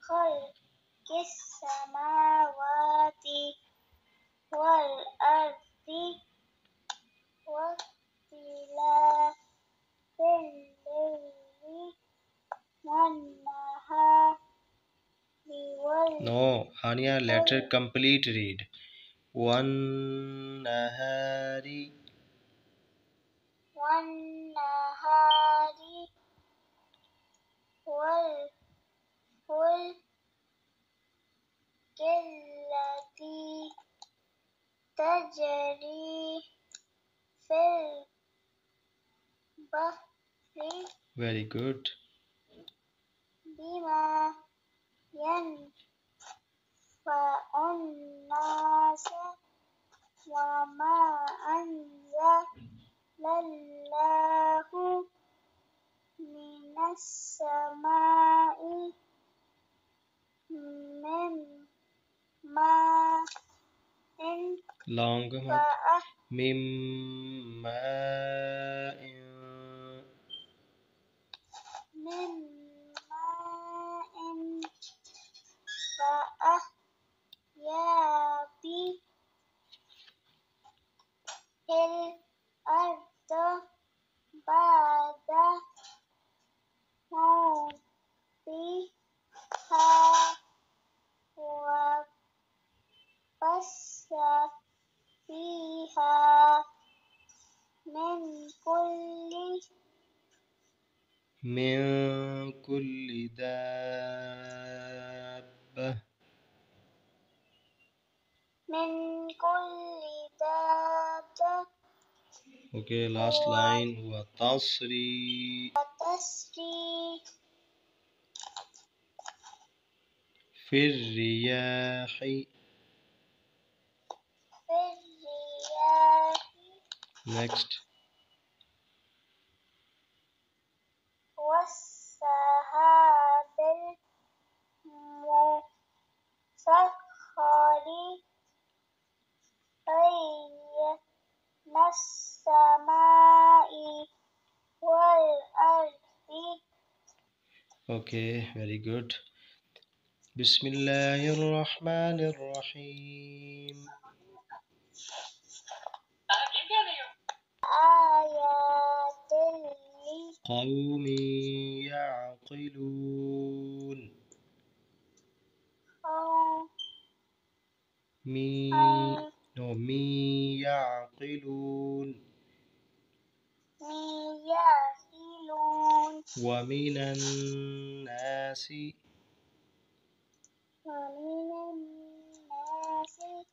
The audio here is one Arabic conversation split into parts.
خلق السماوات والأرض واختلاف الليل والنهار No, Hania, letter complete read. والنهار والفلك التي تجري في البحر Very good. بما ينفع الناس وما أنزل الله من السماء من ماء Long مِن ماء فأحيا به الأرض بعد موتها وبث فيها من كل دابة. Okay, last line. وتصري في الرياح. Next. والسحاب المسخر بين السماء والأرض. Okay, very good. بسم الله الرحمن الرحيم. آيات قوم يعقلون. مي يعقلون. ومن الناس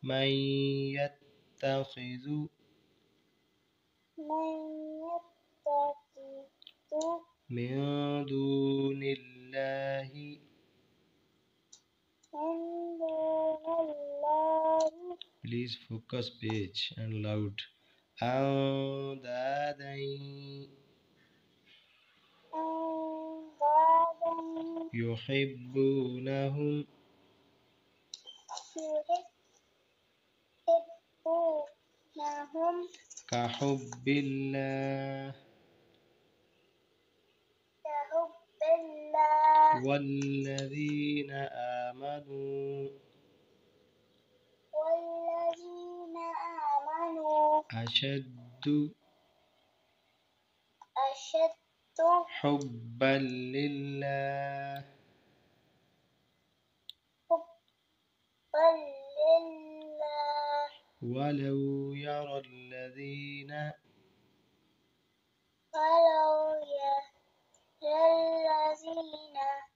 من يتخذ من دون الله. Please focus page and loud. أندادا يحبونهم كحب الله والذين آمنوا أشد حبا لله ولو يرى الذين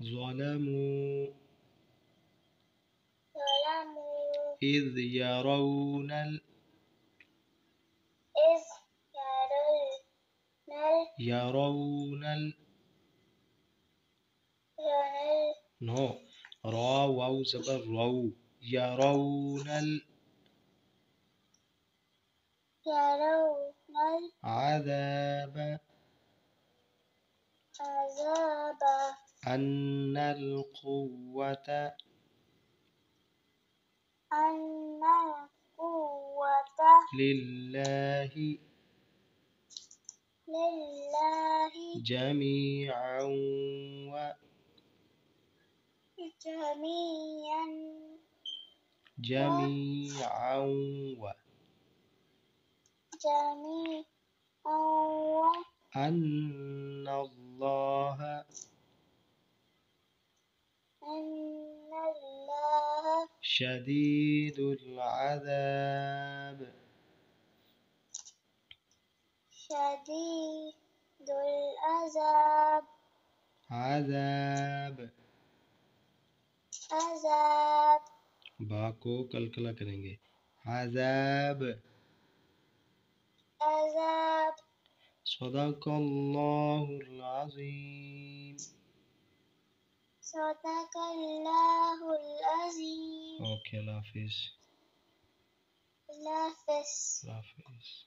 ظلموا إذ يرون no را واو زبر رو يرون العذاب أن القوة لله جميعا جميعا جميعا أن الله أن الله شديد العذاب شديد العذاب عذاب عذاب बा को कलकला करेंगे عذاب عذاب صدق الله العظيم صدق الله العظيم اوكي الله حافظ الله حافظ الله حافظ